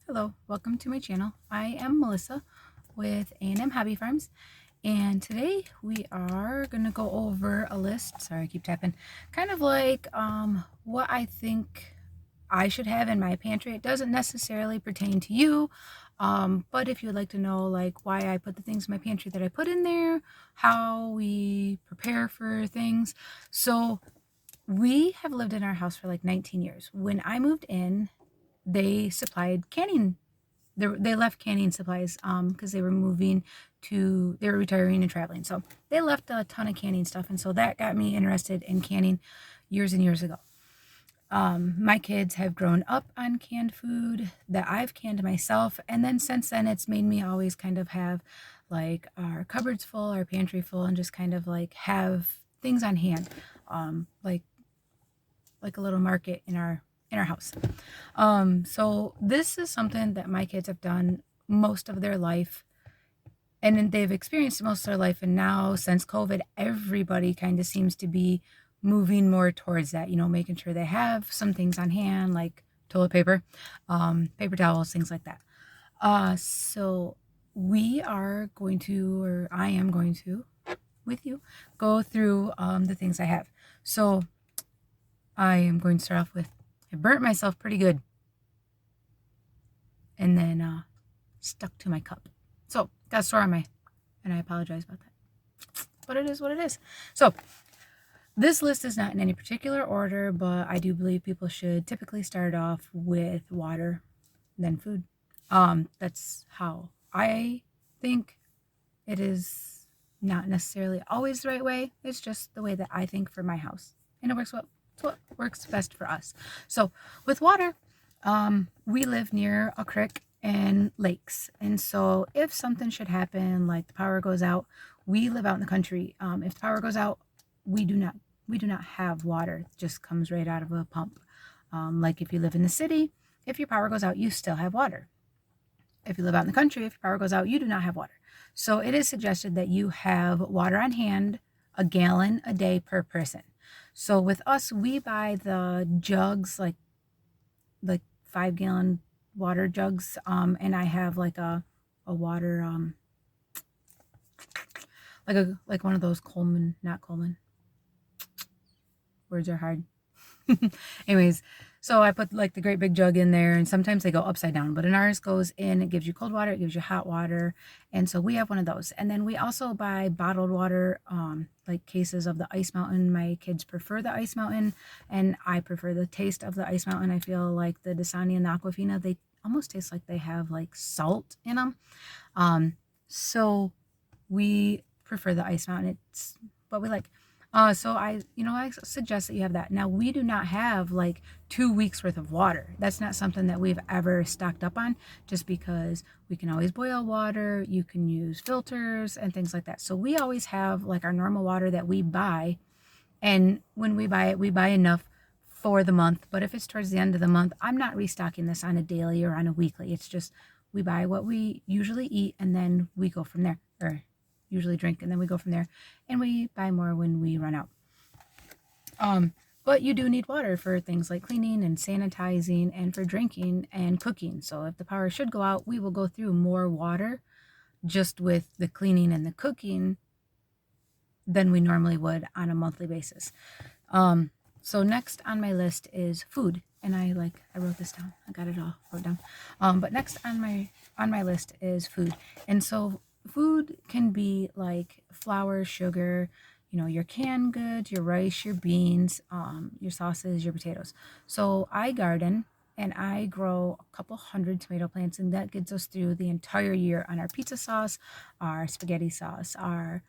Hello, welcome to my channel. I am Melissa with A&M Hobby Farms, and today we are going to go over a list. Sorry, I keep tapping. Kind of like what I think I should have in my pantry. It doesn't necessarily pertain to you, but if you would like to know like why I put the things in my pantry that I put in there, how we prepare for things. So we have lived in our house for like 19 years. When I moved in, they supplied canning. They left canning supplies because they were retiring and traveling. So they left a ton of canning stuff. And so that got me interested in canning years and years ago. My kids have grown up on canned food that I've canned myself. And then since then, it's made me always kind of have like our cupboards full, our pantry full, and just kind of like have things on hand. Like a little market in our house. So this is something that my kids have done most of their life, and they've experienced most of their life. And now since COVID, everybody kind of seems to be moving more towards that, making sure they have some things on hand like toilet paper, paper towels, things like that. So we are going to, or I am going to, with you, go through the things I have. So I am going to start off with, I burnt myself pretty good and then stuck to my cup. So got a sore on my, and I apologize about that, but it is what it is. So this list is not in any particular order, but I do believe people should typically start off with water, then food. That's how I think. It is not necessarily always the right way. It's just the way that I think for my house, and it works what works best for us. So with water, we live near a creek and lakes, and so if something should happen, like the power goes out, we live out in the country. If the power goes out, we do not have water. It just comes right out of a pump. Like if you live in the city, if your power goes out, you still have water. If you live out in the country, if your power goes out, you do not have water. So it is suggested that you have water on hand, a gallon a day per person. So with us, we buy the jugs, like 5-gallon water jugs, and I have like a water, like one of those Coleman, not Coleman. Words are hard. Anyways, so I put like the great big jug in there, and sometimes they go upside down, but in ours goes in, it gives you cold water, it gives you hot water. And so we have one of those. And then we also buy bottled water, like cases of the Ice Mountain. My kids prefer the Ice Mountain, and I prefer the taste of the Ice Mountain. I feel like the Dasani and the Aquafina, they almost taste like they have like salt in them. So we prefer the Ice Mountain. It's what we like. So I suggest that you have that. Now, we do not have like 2 weeks worth of water. That's not something that we've ever stocked up on, just because we can always boil water. You can use filters and things like that. So we always have like our normal water that we buy. And when we buy it, we buy enough for the month. But if it's towards the end of the month, I'm not restocking this on a daily or on a weekly. It's just we buy what we usually eat, and then we go from there. Or usually drink, and then we go from there, and we buy more when we run out. But you do need water for things like cleaning and sanitizing and for drinking and cooking. So if the power should go out, we will go through more water just with the cleaning and the cooking than we normally would on a monthly basis. So next on my list is food, and I wrote this down. I got it all wrote down. But next on my list is food. And so food can be like flour, sugar, your canned goods, your rice, your beans, your sauces, your potatoes. So I garden, and I grow a couple hundred tomato plants, and that gets us through the entire year on our pizza sauce, our spaghetti sauce, our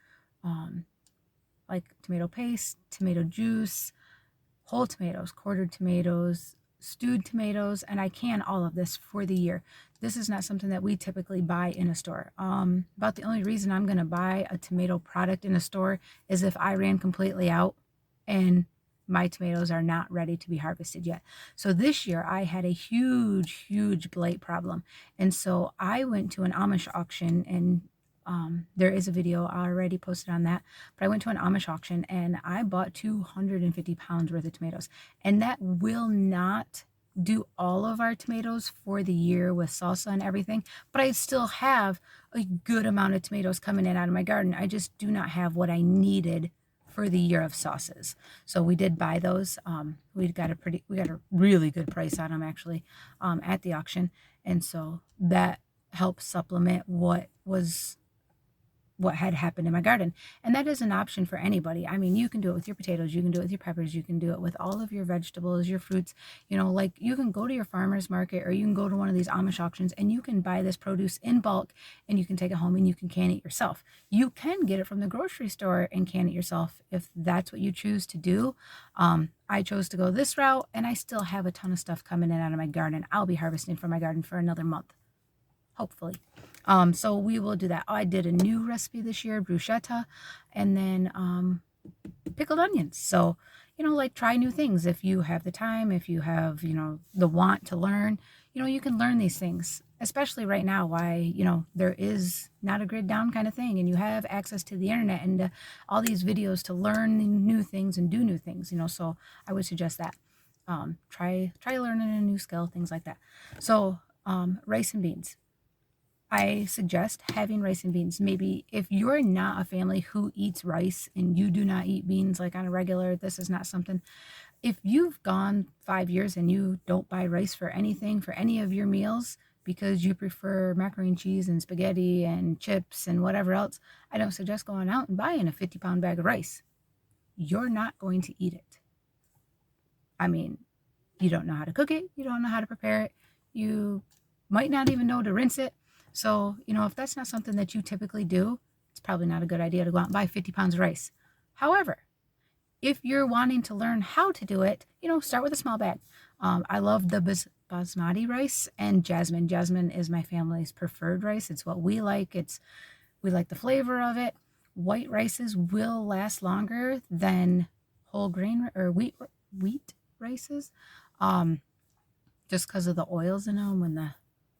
like tomato paste, tomato juice, whole tomatoes, quartered tomatoes, stewed tomatoes, and I can all of this for the year. This is not something that we typically buy in a store. About the only reason I'm going to buy a tomato product in a store is if I ran completely out and my tomatoes are not ready to be harvested yet. So this year I had a huge blight problem. And so I went to an Amish auction, and there is a video already posted on that, but I went to an Amish auction and I bought 250 pounds worth of tomatoes, and that will not do all of our tomatoes for the year with salsa and everything, but I still have a good amount of tomatoes coming in out of my garden. I just do not have what I needed for the year of sauces. So we did buy those. We got a really good price on them actually at the auction, and so that helps supplement what had happened in my garden. And that is an option for anybody. I mean, you can do it with your potatoes, you can do it with your peppers, you can do it with all of your vegetables, your fruits. You know, like you can go to your farmer's market or you can go to one of these Amish auctions and you can buy this produce in bulk and you can take it home and you can can it yourself. You can get it from the grocery store and can it yourself if that's what you choose to do. I chose to go this route and I still have a ton of stuff coming in out of my garden. I'll be harvesting from my garden for another month, hopefully. So we will do that. Oh, I did a new recipe this year, bruschetta, and then pickled onions. So, you know, like try new things if you have the time, if you have, you know, the want to learn, you know, you can learn these things, especially right now, why, you know, there is not a grid down kind of thing and you have access to the internet and all these videos to learn new things and do new things, you know, so I would suggest that. Try learning a new skill, things like that. So, rice and beans. I suggest having rice and beans. Maybe if you're not a family who eats rice and you do not eat beans like on a regular, this is not something. If you've gone 5 years and you don't buy rice for anything, for any of your meals, because you prefer macaroni and cheese and spaghetti and chips and whatever else, I don't suggest going out and buying a 50-pound bag of rice. You're not going to eat it. I mean, you don't know how to cook it. You don't know how to prepare it. You might not even know to rinse it. So, you know, if that's not something that you typically do, it's probably not a good idea to go out and buy 50 pounds of rice. However, if you're wanting to learn how to do it, you know, start with a small bag. I love the basmati rice and jasmine. Jasmine is my family's preferred rice. It's what we like. We like the flavor of it. White rices will last longer than whole grain or wheat rices, just because of the oils in them when the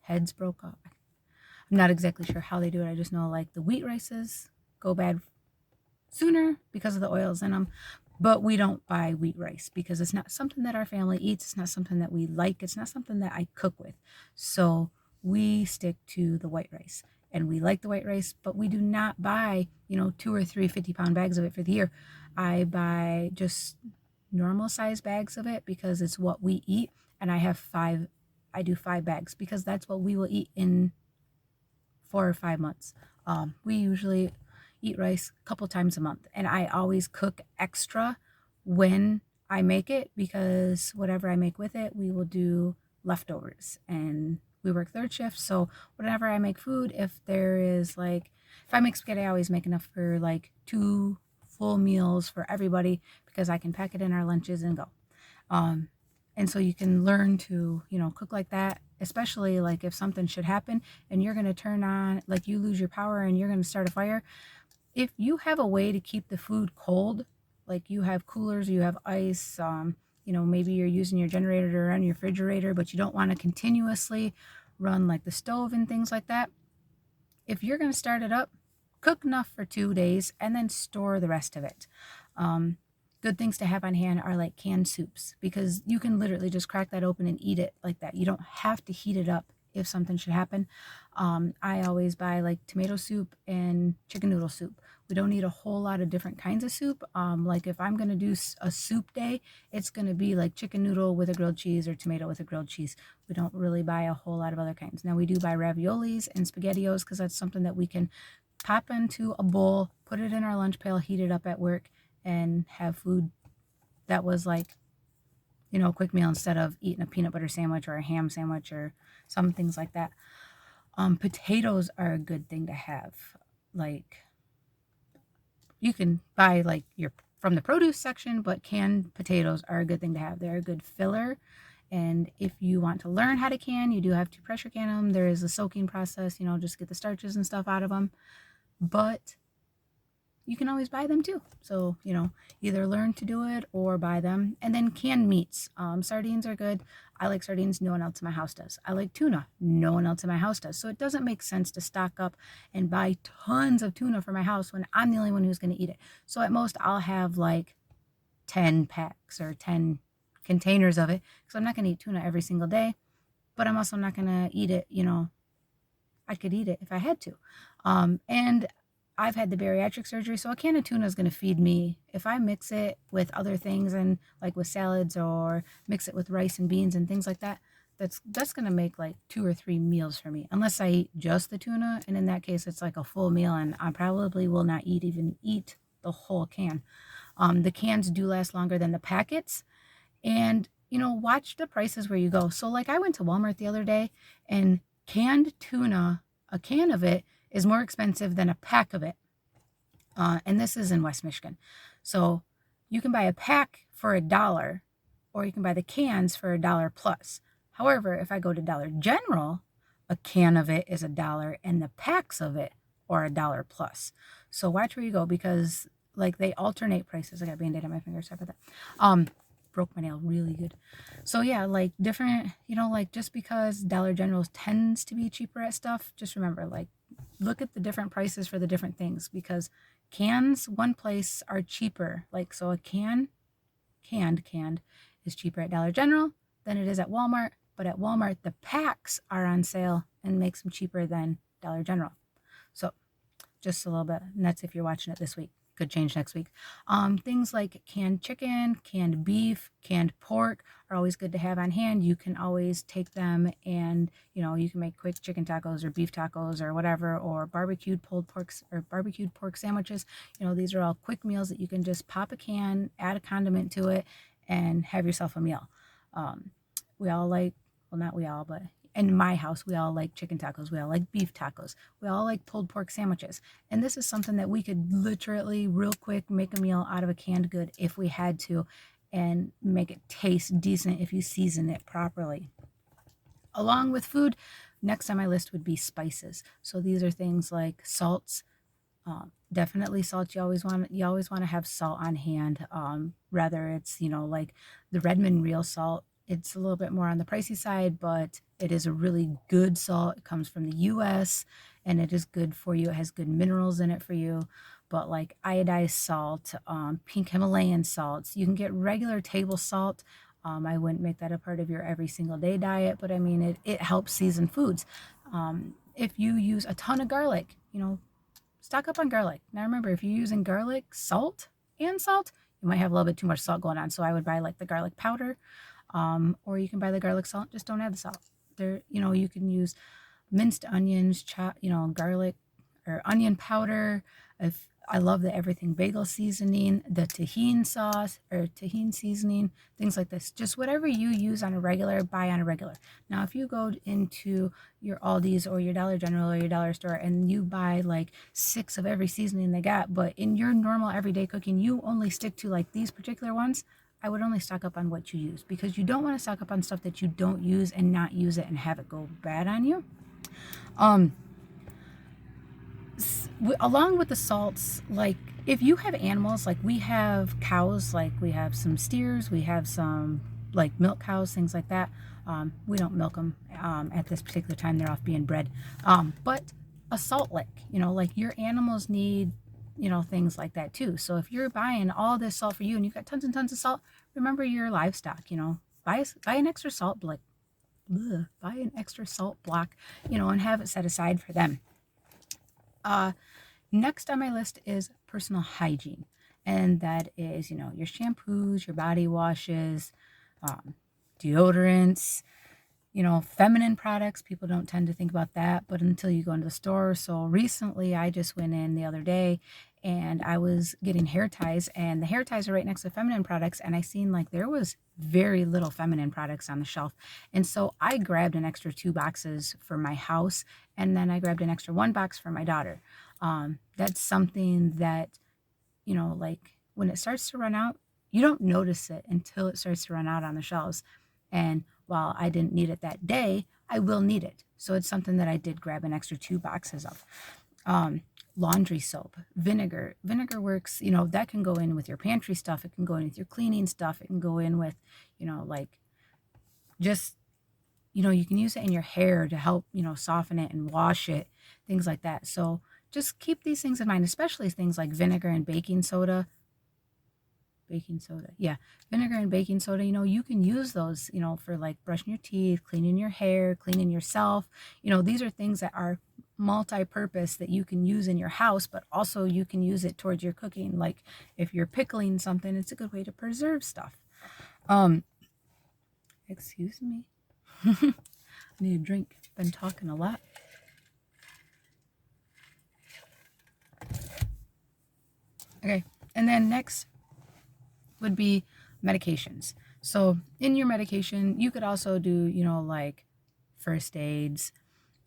heads broke off. I'm not exactly sure how they do it. I just know like the wheat rices go bad sooner because of the oils in them. But we don't buy wheat rice because it's not something that our family eats. It's not something that we like. It's not something that I cook with. So we stick to the white rice. And we like the white rice, but we do not buy, you know, 2 or 3 50-pound bags of it for the year. I buy just normal size bags of it because it's what we eat. And I do 5 bags because that's what we will eat in 4 or 5 months. We usually eat rice a couple times a month, and I always cook extra when I make it because whatever I make with it, we will do leftovers. And we work third shift, so whenever I make food, if I make spaghetti, I always make enough for like 2 full meals for everybody because I can pack it in our lunches and go. And so you can learn to, you know, cook like that, especially like if something should happen and you're going to turn on, like you lose your power and you're going to start a fire. If you have a way to keep the food cold, like you have coolers, you have ice, you know, maybe you're using your generator to run your refrigerator, but you don't want to continuously run like the stove and things like that. If you're going to start it up, cook enough for 2 days and then store the rest of it. Good things to have on hand are like canned soups because you can literally just crack that open and eat it like that. You don't have to heat it up if something should happen. I always buy like tomato soup and chicken noodle soup. We don't need a whole lot of different kinds of soup. Like if I'm going to do a soup day, it's going to be like chicken noodle with a grilled cheese or tomato with a grilled cheese. We don't really buy a whole lot of other kinds. Now we do buy raviolis and SpaghettiOs because that's something that we can pop into a bowl, put it in our lunch pail, heat it up at work, and have food that was like, you know, a quick meal instead of eating a peanut butter sandwich or a ham sandwich or some things like that. Potatoes are a good thing to have. Like you can buy like from the produce section, but canned potatoes are a good thing to have. They're a good filler. And if you want to learn how to can, you do have to pressure can them. There is a soaking process, you know, just get the starches and stuff out of them. But you can always buy them too. So, you know, either learn to do it or buy them. And then canned meats. Sardines are good. I like sardines. No one else in my house does. I like tuna. No one else in my house does. So it doesn't make sense to stock up and buy tons of tuna for my house when I'm the only one who's going to eat it. So at most I'll have like 10 packs or 10 containers of it, because I'm not going to eat tuna every single day, but I'm also not going to eat it, I could eat it if I had to. And I've had the bariatric surgery, so a can of tuna is going to feed me. If I mix it with other things and like with salads or mix it with rice and beans and things like that, that's going to make like 2 or 3 meals for me, unless I eat just the tuna. And in that case, it's like a full meal, and I probably will not even eat the whole can. The cans do last longer than the packets, and watch the prices where you go. So like I went to Walmart the other day, and canned tuna, a can of it is more expensive than a pack of it. And this is in West Michigan. So you can buy a pack for $1, or you can buy the cans for $1 plus. However, if I go to Dollar General, a can of it is $1 and the packs of it are $1 plus. So watch where you go, because like they alternate prices. I got a Band-Aid on my finger, sorry about that. Broke my nail really good. So yeah, like different, like just because Dollar General tends to be cheaper at stuff, just remember, like, look at the different prices for the different things, because cans, one place, are cheaper. Like, so a canned is cheaper at Dollar General than it is at Walmart, but at Walmart the packs are on sale and makes them cheaper than Dollar General. So just a little bit, and that's if you're watching it this week. Could change next week. Things like canned chicken, canned beef, canned pork are always good to have on hand. You can always take them and, you can make quick chicken tacos or beef tacos or whatever, or barbecued pulled porks or barbecued pork sandwiches. These are all quick meals that you can just pop a can, add a condiment to it, and have yourself a meal. We all like, well, not we all, but in my house, we all like chicken tacos. We all like beef tacos. We all like pulled pork sandwiches. And this is something that we could literally real quick make a meal out of a canned good if we had to, and make it taste decent if you season it properly. Along with food, next on my list would be spices. So these are things like salts. Definitely salt. You always want to have salt on hand. Whether it's, like the Redmond real salt. It's a little bit more on the pricey side, but it is a really good salt. It comes from the US and it is good for you. It has good minerals in it for you. But like iodized salt, pink Himalayan salts, you can get regular table salt. I wouldn't make that a part of your every single day diet, but I mean, it helps season foods. If you use a ton of garlic, stock up on garlic. Now remember, if you're using garlic salt, you might have a little bit too much salt going on. So I would buy like the garlic powder. Or you can buy the garlic salt, just don't add the salt. You can use minced onions, garlic or onion powder. I love the everything bagel seasoning, the tahini sauce or tahini seasoning, things like this. Just whatever you use on a regular, buy on a regular. Now, if you go into your Aldi's or your Dollar General or your dollar store and you buy like 6 of every seasoning they got, but in your normal everyday cooking, you only stick to like these particular ones, I would only stock up on what you use, because you don't want to stock up on stuff that you don't use and not use it and have it go bad on you. Along with the salts, like if you have animals, like we have cows, like we have some steers, we have some like milk cows, things like that. We don't milk them at this particular time. They're off being bred. But a salt lick, like your animals need, things like that too. So if you're buying all this salt for you and you've got tons and tons of salt, remember your livestock, buy an extra salt block, buy an extra salt block, and have it set aside for them. Next on my list is personal hygiene. And that is, your shampoos, your body washes, deodorants, feminine products. People don't tend to think about that, but until you go into the store. So recently I just went in the other day and I was getting hair ties, and the hair ties are right next to feminine products. And I seen like there was very little feminine products on the shelf. And so I grabbed an extra 2 boxes for my house. And then I grabbed an extra 1 box for my daughter. That's something that, like when it starts to run out, you don't notice it until it starts to run out on the shelves. And while I didn't need it that day, I will need it. So it's something that I did grab an extra 2 boxes of. Laundry soap, vinegar. Vinegar works, that can go in with your pantry stuff. It can go in with your cleaning stuff. It can go in with, like just, you can use it in your hair to help, soften it and wash it, things like that. So just keep these things in mind, especially things like vinegar and baking soda. baking soda. Yeah, vinegar and baking soda, you know, you can use those, you know, for like brushing your teeth, cleaning your hair, cleaning yourself. You know, these are things that are multi-purpose that you can use in your house, but also you can use it towards your cooking. Like if you're pickling something, it's a good way to preserve stuff. Excuse me. I need a drink. Been talking a lot. Okay, and then next would be medications. So in your medication, you could also do, you know, like first aids,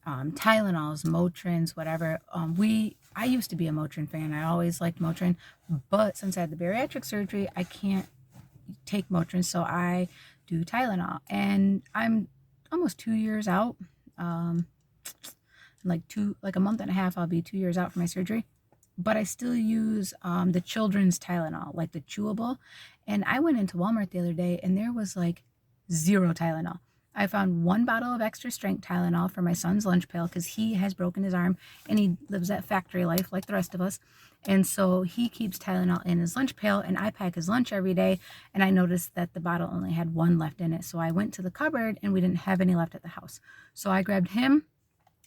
Tylenols, Motrins, whatever. I used to be a Motrin fan. I always liked Motrin, but since I had the bariatric surgery, I can't take Motrin, so I do Tylenol, and I'm almost 2 years out. Like a month and a half, I'll be 2 years out from my surgery. But I still use the children's Tylenol, like the chewable. And I went into Walmart the other day and there was like 0 Tylenol. I found 1 bottle of extra strength Tylenol for my son's lunch pail because he has broken his arm and he lives that factory life like the rest of us. And so he keeps Tylenol in his lunch pail, and I pack his lunch every day. And I noticed that the bottle only had 1 left in it. So I went to the cupboard and we didn't have any left at the house. So I grabbed him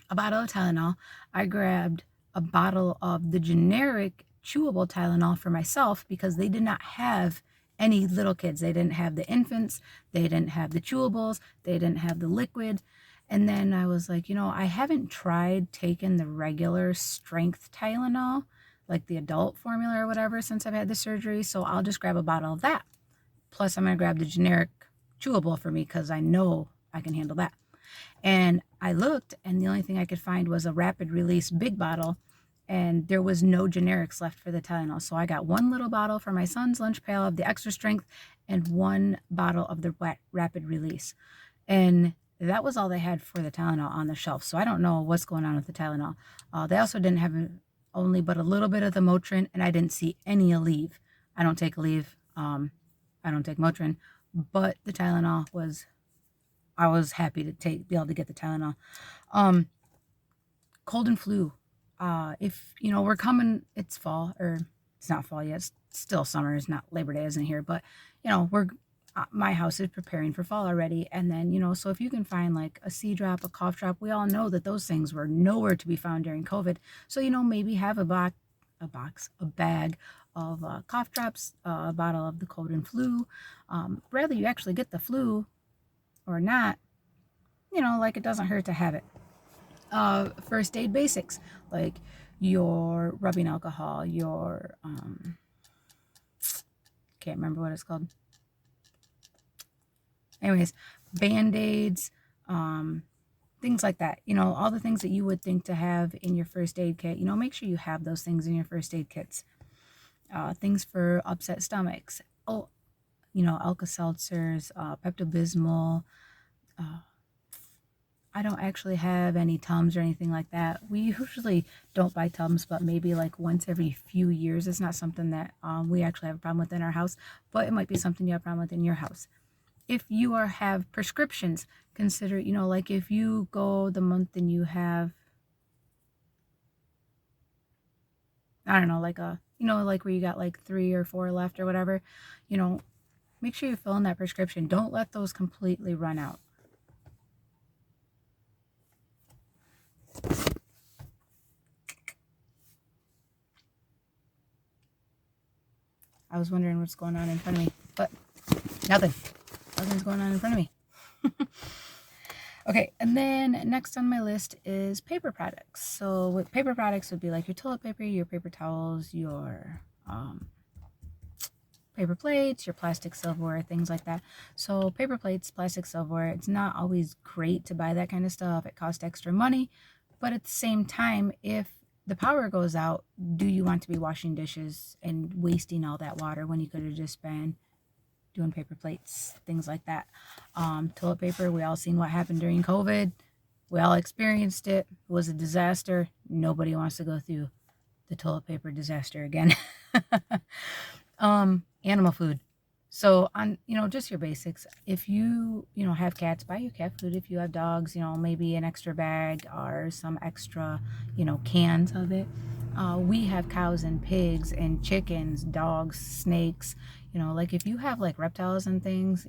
a bottle of Tylenol. I grabbed a bottle of the generic chewable Tylenol for myself because they did not have any little kids. They didn't have the infants. They didn't have the chewables. They didn't have the liquid. And then I was like, you know, I haven't tried taking the regular strength Tylenol, like the adult formula or whatever, since I've had the surgery. So I'll just grab a bottle of that. Plus, I'm going to grab the generic chewable for me because I know I can handle that. And I looked, and the only thing I could find was a rapid release big bottle, and there was no generics left for the Tylenol. So I got 1 little bottle for my son's lunch pail of the extra strength and 1 bottle of the rapid release. And that was all they had for the Tylenol on the shelf. So I don't know what's going on with the Tylenol. They also didn't have only but a little bit of the Motrin, and I didn't see any Aleve. I don't take Aleve. I don't take Motrin, but the Tylenol was, I was happy to be able to get the Tylenol. Cold and flu. If, you know, we're coming, it's fall, or it's not fall yet. It's still summer. It's not, Labor Day isn't here, but, you know, my house is preparing for fall already. And then, you know, so if you can find like a sea drop, a cough drop, we all know that those things were nowhere to be found during COVID. So, you know, maybe have a bag of cough drops, a bottle of the cold and flu. Whether you actually get the flu or not, you know, like it doesn't hurt to have it. First aid basics, like your rubbing alcohol, your, can't remember what it's called. Anyways, Band-Aids, things like that. You know, all the things that you would think to have in your first aid kit, you know, make sure you have those things in your first aid kits. Things for upset stomachs. Oh, you know, Alka-Seltzers, Pepto-Bismol. I don't actually have any Tums or anything like that. We usually don't buy Tums, but maybe like once every few years. It's not something that we actually have a problem with in our house, but it might be something you have a problem with in your house. If you have prescriptions, consider, you know, like if you go the month and you have, I don't know, like you know, like where you got like 3 or 4 left or whatever, you know, make sure you fill in that prescription. Don't let those completely run out. I was wondering what's going on in front of me, but nothing. Nothing's going on in front of me. Okay, and then next on my list is paper products. So what paper products would be like your toilet paper, your paper towels, your paper plates, your plastic silverware, things like that. So paper plates, plastic silverware, it's not always great to buy that kind of stuff. It costs extra money, but at the same time, if the power goes out, do you want to be washing dishes and wasting all that water when you could have just been doing paper plates, things like that? Toilet paper, we all seen what happened during COVID. We all experienced it. It was a disaster. Nobody wants to go through the toilet paper disaster again. Animal food. So on, you know, just your basics. If you know, have cats, buy your cat food. If you have dogs, you know, maybe an extra bag or some extra, you know, cans of it. We have cows and pigs and chickens, dogs, snakes. Like if you have like reptiles and things,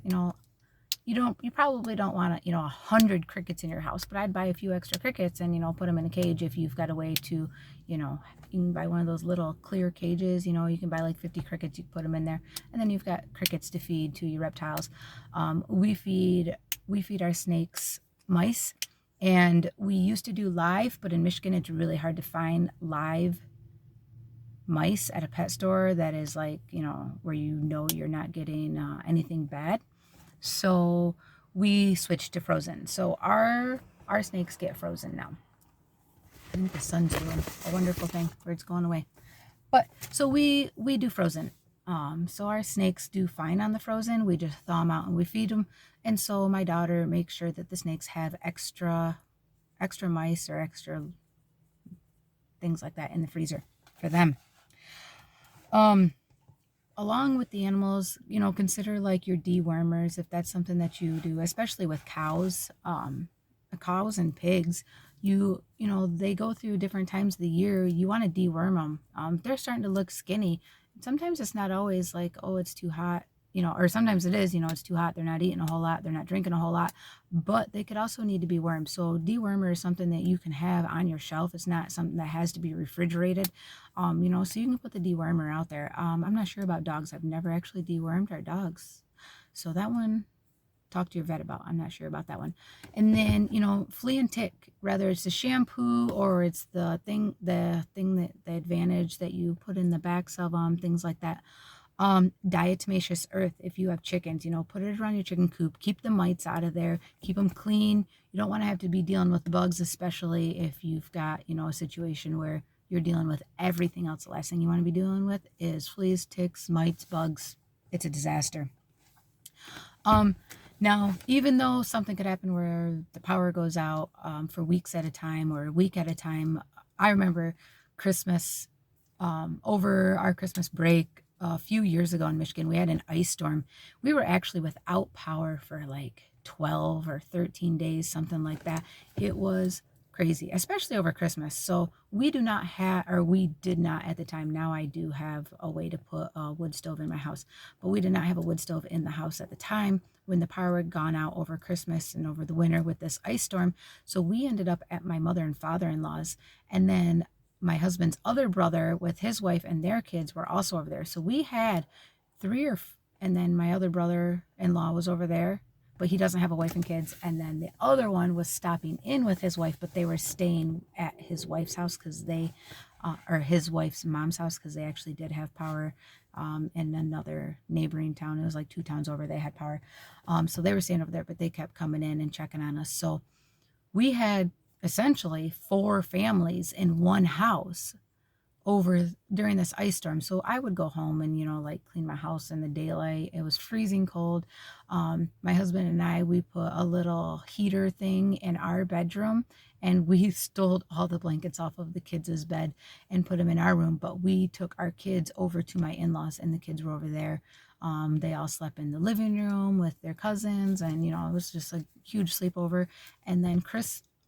you probably don't want to, 100 crickets in your house, but I'd buy a few extra crickets and, put them in a cage if you've got a way to, you can buy one of those little clear cages, you can buy like 50 crickets, you put them in there, and then you've got crickets to feed to your reptiles. We feed our snakes mice, and we used to do live, but in Michigan it's really hard to find live mice at a pet store that is like, where you're not getting anything bad. So we switched to frozen. So our snakes get frozen now. I think the sun's doing a wonderful thing where it's going away. But so we do frozen. So our snakes do fine on the frozen. We just thaw them out and we feed them. And so my daughter makes sure that the snakes have extra mice or extra things like that in the freezer for them. Along with the animals, consider like your dewormers if that's something that you do, especially with cows. Cows and pigs, they go through different times of the year. You want to deworm them. They're starting to look skinny. Sometimes it's not always like, oh, it's too hot, or sometimes it is, it's too hot. They're not eating a whole lot. They're not drinking a whole lot, but they could also need to be wormed. So dewormer is something that you can have on your shelf. It's not something that has to be refrigerated. So you can put the dewormer out there. I'm not sure about dogs. I've never actually dewormed our dogs. So that one, talk to your vet about. I'm not sure about that one. And then, flea and tick, whether it's the shampoo or it's the advantage that you put in the backs of them, things like that. Diatomaceous earth, if you have chickens, put it around your chicken coop, keep the mites out of there, keep them clean. You don't want to have to be dealing with bugs, especially if you've got, a situation where you're dealing with everything else. The last thing you want to be dealing with is fleas, ticks, mites, bugs. It's a disaster. Now, even though something could happen where the power goes out for weeks at a time or a week at a time, I remember Christmas, over our Christmas break a few years ago in Michigan, we had an ice storm. We were actually without power for like 12 or 13 days, something like that. It was crazy, especially over Christmas. So we did not at the time. Now I do have a way to put a wood stove in my house, but we did not have a wood stove in the house at the time when the power had gone out over Christmas and over the winter with this ice storm. So we ended up at my mother and father-in-law's, and then my husband's other brother with his wife and their kids were also over there. So we had and then my other brother-in-law was over there, but he doesn't have a wife and kids. And then the other one was stopping in with his wife, but they were staying at his wife's house because or his wife's mom's house, because they actually did have power in another neighboring town. It was like 2 towns over, they had power. So they were staying over there, but they kept coming in and checking on us. So we had essentially 4 families in one house over during this ice storm. So I would go home and, like clean my house in the daylight. It was freezing cold. My husband and I, we put a little heater thing in our bedroom, and we stole all the blankets off of the kids' bed and put them in our room. But we took our kids over to my in-laws, and the kids were over there. They all slept in the living room with their cousins, and, it was just a huge sleepover. And then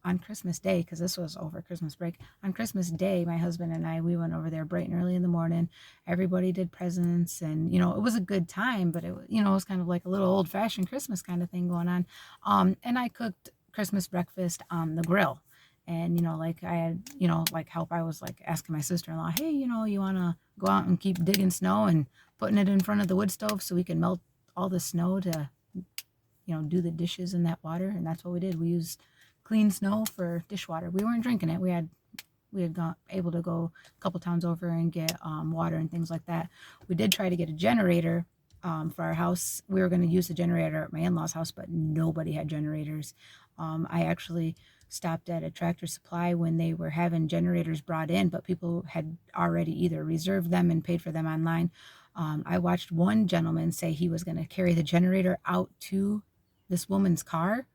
on Christmas Day, because this was over Christmas break, on Christmas Day, my husband and I, we went over there bright and early in the morning. Everybody did presents, and, it was a good time, but it was kind of like a little old-fashioned Christmas kind of thing going on. And I cooked Christmas breakfast on the grill. And, like I had, like help. I was like asking my sister-in-law, hey, you want to go out and keep digging snow and putting it in front of the wood stove so we can melt all the snow to, do the dishes in that water. And that's what we did. We used clean snow for dishwater. We weren't drinking it. We had got able to go a couple towns over and get water and things like that. We did try to get a generator for our house. We were going to use the generator at my in-laws' house, but nobody had generators. I actually stopped at a Tractor Supply when they were having generators brought in, but people had already either reserved them and paid for them online. I watched one gentleman say he was going to carry the generator out to this woman's car.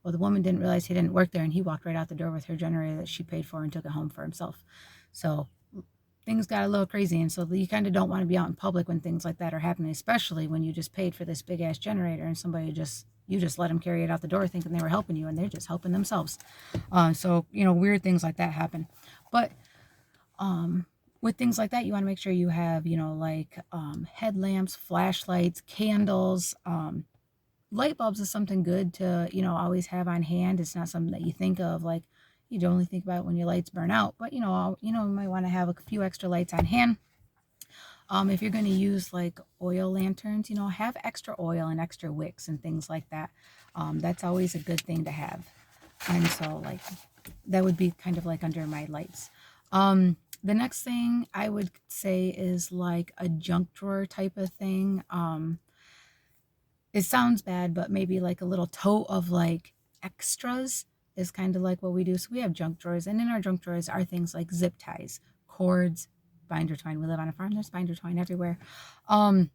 Well, the woman didn't realize he didn't work there, and he walked right out the door with her generator that she paid for and took it home for himself. So things got a little crazy, and so you kind of don't want to be out in public when things like that are happening, especially when you just paid for this big-ass generator and you just let them carry it out the door thinking they were helping you, and they're just helping themselves. So, weird things like that happen. But with things like that, you want to make sure you have, like headlamps, flashlights, candles. Light bulbs is something good to, always have on hand. It's not something that you think of, like you only think about when your lights burn out, but you might want to have a few extra lights on hand. If you're going to use like oil lanterns, have extra oil and extra wicks and things like that. That's always a good thing to have. And so like that would be kind of like under my lights. The next thing I would say is like a junk drawer type of thing. It sounds bad, but maybe like a little tote of like extras is kind of like what we do. So we have junk drawers, and in our junk drawers are things like zip ties, cords, binder twine. We live on a farm. There's binder twine everywhere. Did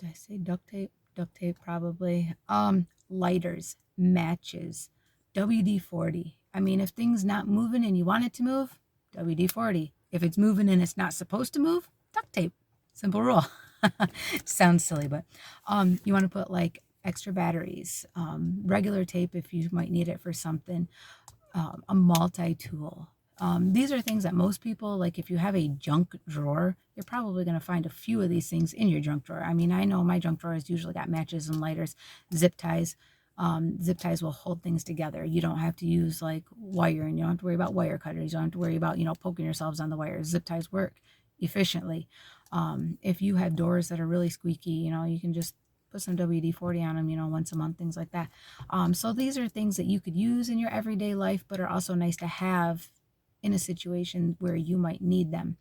I say duct tape? Duct tape probably. Lighters, matches, WD-40. I mean, if things not moving and you want it to move, WD-40. If it's moving and it's not supposed to move, duct tape. Simple rule. Sounds silly, but you want to put like extra batteries, regular tape if you might need it for something, a multi-tool. These are things that most people, like if you have a junk drawer, you're probably going to find a few of these things in your junk drawer. I mean, I know my junk drawer has usually got matches and lighters, zip ties. Zip ties will hold things together. You don't have to use like wire, and you don't have to worry about wire cutters. You don't have to worry about, poking yourselves on the wires. Zip ties work efficiently. If you have doors that are really squeaky, you can just put some WD-40 on them, once a month, things like that. So these are things that you could use in your everyday life, but are also nice to have in a situation where you might need them.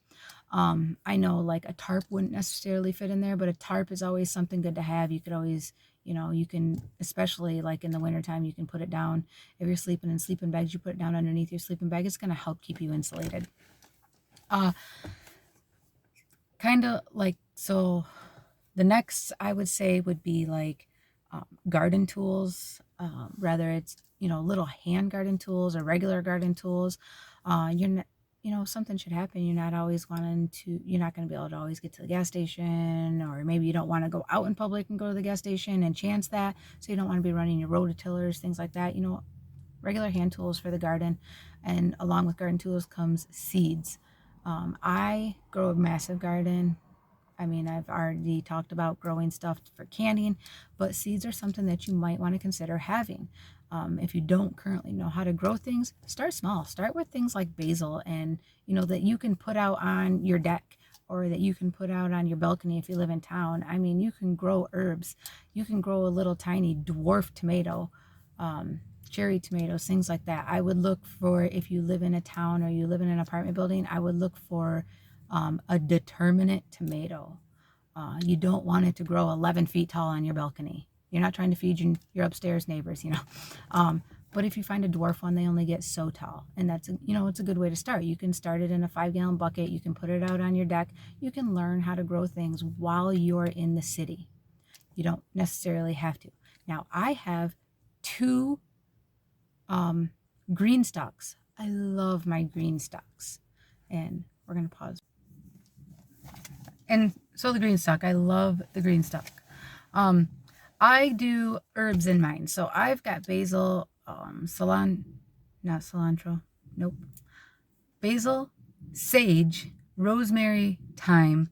I know like a tarp wouldn't necessarily fit in there, but a tarp is always something good to have. You could always, you can, especially like in the wintertime, you can put it down. If you're sleeping in sleeping bags, you put it down underneath your sleeping bag. It's going to help keep you insulated. Kind of like, so the next I would say would be like garden tools, whether it's, little hand garden tools or regular garden tools. You're not, something should happen. You're not going to be able to always get to the gas station, or maybe you don't want to go out in public and go to the gas station and chance that. So you don't want to be running your rototillers, things like that. Regular hand tools for the garden. And along with garden tools comes seeds. I grow a massive garden. I mean, I've already talked about growing stuff for canning, but seeds are something that you might want to consider having. If you don't currently know how to grow things, start small. Start with things like basil, and that you can put out on your deck, or that you can put out on your balcony if you live in town. I mean, you can grow herbs. You can grow a little tiny dwarf tomato, cherry tomatoes, things like that. I would look for, if you live in a town or you live in an apartment building, I would look for a determinate tomato. You don't want it to grow 11 feet tall on your balcony. You're not trying to feed your upstairs neighbors, But if you find a dwarf one, they only get so tall. And that's, it's a good way to start. You can start it in a 5-gallon bucket. You can put it out on your deck. You can learn how to grow things while you're in the city. You don't necessarily have to. Now, I have 2 green stalks. I love my green stalks. And we're going to pause. And so the green stalk, I love the green stalk. I do herbs in mine. So I've got basil, not cilantro, nope. Basil, sage, rosemary, thyme.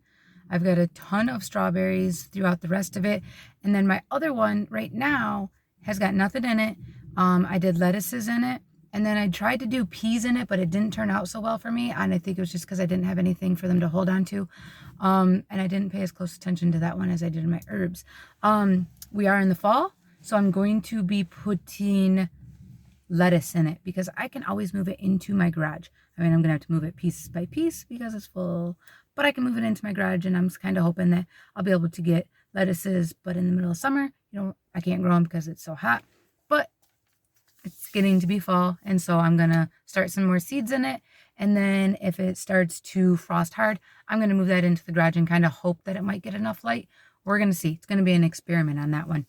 I've got a ton of strawberries throughout the rest of it. And then my other one right now has got nothing in it. I did lettuces in it. And then I tried to do peas in it, but it didn't turn out so well for me. And I think it was just because I didn't have anything for them to hold on to. And I didn't pay as close attention to that one as I did in my herbs. We are in the fall, so I'm going to be putting lettuce in it because I can always move it into my garage. I mean, I'm going to have to move it piece by piece because it's full, but I can move it into my garage, and I'm kind of hoping that I'll be able to get lettuces. But in the middle of summer, I can't grow them because it's so hot. But it's getting to be fall, and so I'm going to start some more seeds in it. And then if it starts to frost hard, I'm going to move that into the garage and kind of hope that it might get enough light. We're going to see. It's going to be an experiment on that one.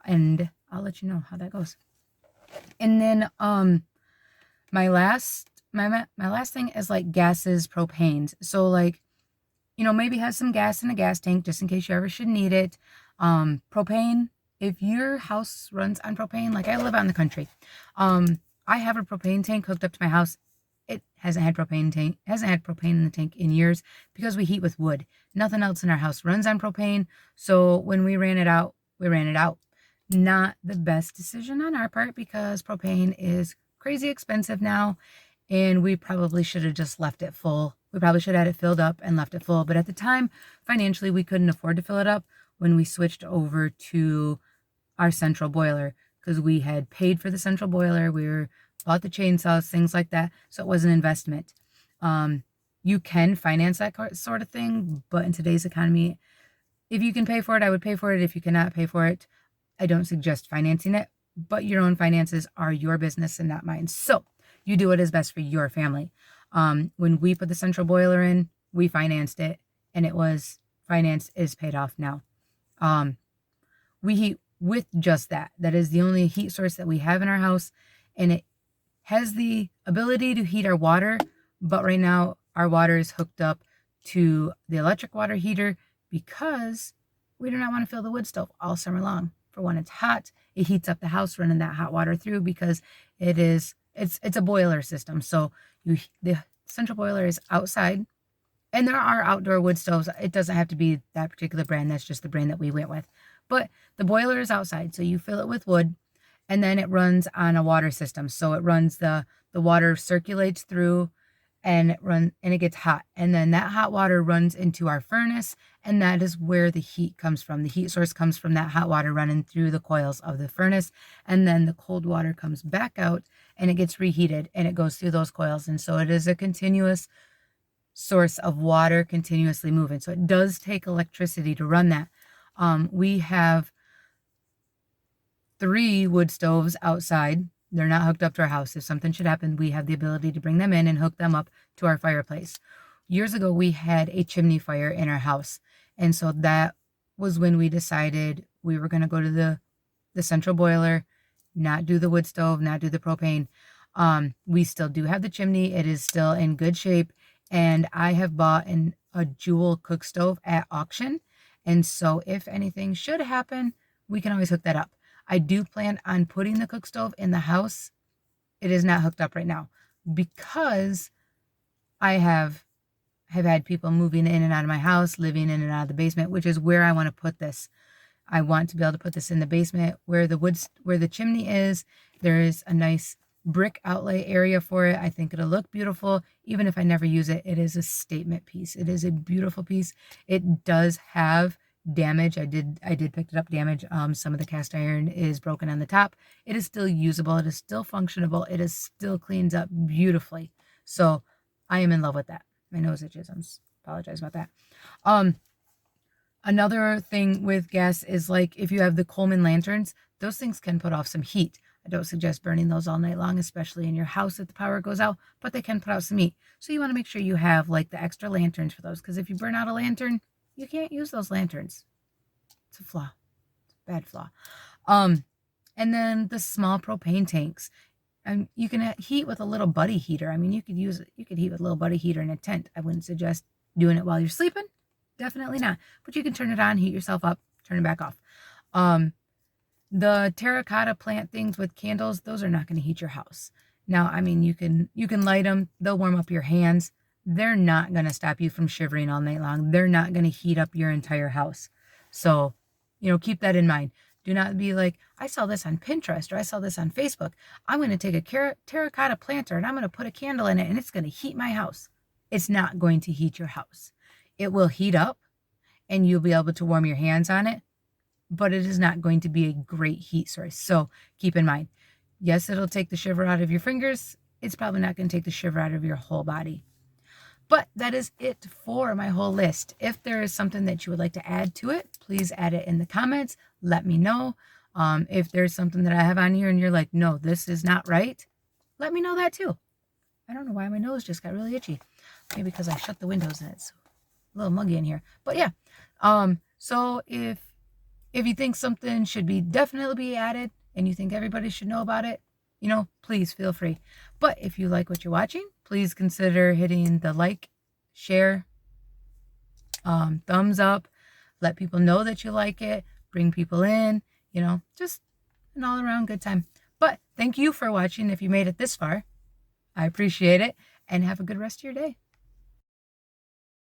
And I'll let you know how that goes. And then my last thing is like gases, propanes. So like, maybe have some gas in a gas tank just in case you ever should need it. Propane. If your house runs on propane, like I live out in the country, I have a propane tank hooked up to my house it hasn't had propane in the tank in years because we heat with wood. Nothing else in our house runs on propane. So when we ran it out, we ran it out. Not the best decision on our part because propane is crazy expensive now, and we probably should have just left it full. We probably should have had it filled up and left it full. But at the time, financially, we couldn't afford to fill it up when we switched over to our central boiler because we had paid for the central boiler. We were bought the chainsaws, things like that. So it was an investment. You can finance that sort of thing, but in today's economy, if you can pay for it, I would pay for it. If you cannot pay for it, I don't suggest financing it, but your own finances are your business and not mine. So you do what is best for your family. When we put the central boiler in, we financed it, and it was financed, is paid off now. We heat with just that. That is the only heat source that we have in our house, and it has the ability to heat our water, but right now our water is hooked up to the electric water heater because we do not want to fill the wood stove all summer long. For when it's hot, it heats up the house running that hot water through because it's a boiler system. So the central boiler is outside, and there are outdoor wood stoves. It doesn't have to be that particular brand. That's just the brand that we went with. But the boiler is outside, so you fill it with wood, and then it runs on a water system. So it runs the water circulates through, and it gets hot. And then that hot water runs into our furnace, and that is where the heat comes from. The heat source comes from that hot water running through the coils of the furnace, and then the cold water comes back out, and it gets reheated, and it goes through those coils. And so it is a continuous source of water continuously moving. So it does take electricity to run that. We have 3 wood stoves outside. They're not hooked up to our house. If something should happen, we have the ability to bring them in and hook them up to our fireplace. Years ago, we had a chimney fire in our house. And so that was when we decided we were going to go to the central boiler, not do the wood stove, not do the propane. We still do have the chimney. It is still in good shape. And I have bought a Jewel cook stove at auction. And so if anything should happen, we can always hook that up. I do plan on putting the cook stove in the house. It is not hooked up right now because I have had people moving in and out of my house, living in and out of the basement, which is where I want to put this. I want to be able to put this in the basement where the chimney is. There is a nice brick outlay area for it. I think it'll look beautiful. Even if I never use it, it is a statement piece. It is a beautiful piece. It does have damage. I did pick it up damage. Some of the cast iron is broken on the top. It is still usable. It is still functionable. It is still cleans up beautifully. So I am in love with that. My nose itches. Apologize about that. Another thing with gas is like if you have the Coleman lanterns, those things can put off some heat. I don't suggest burning those all night long, especially in your house if the power goes out, but they can put out some heat. So you want to make sure you have like the extra lanterns for those, because if you burn out a lantern, you can't use those lanterns. It's a flaw. It's a bad flaw. And then the small propane tanks. And you can heat with a little buddy heater. I mean, you could heat with a little buddy heater in a tent. I wouldn't suggest doing it while you're sleeping. Definitely not. But you can turn it on, heat yourself up, turn it back off. The terracotta plant things with candles, those are not going to heat your house. Now, I mean, you can light them. They'll warm up your hands. They're not going to stop you from shivering all night long. They're not going to heat up your entire house. So, keep that in mind. Do not be like, I saw this on Pinterest or I saw this on Facebook. I'm going to take a terracotta planter and I'm going to put a candle in it and it's going to heat my house. It's not going to heat your house. It will heat up and you'll be able to warm your hands on it, but it is not going to be a great heat source. So keep in mind, yes, it'll take the shiver out of your fingers. It's probably not going to take the shiver out of your whole body. But that is it for my whole list. If there is something that you would like to add to it, please add it in the comments. Let me know. If there's something that I have on here and you're like, no, this is not right, let me know that too. I don't know why my nose just got really itchy. Maybe because I shut the windows and it's a little muggy in here. But yeah, so if you think something should definitely be added and you think everybody should know about it, please feel free. But if you like what you're watching, please consider hitting the like, share, thumbs up, let people know that you like it, bring people in, just an all around good time. But thank you for watching if you made it this far. I appreciate it. and have a good rest of your day.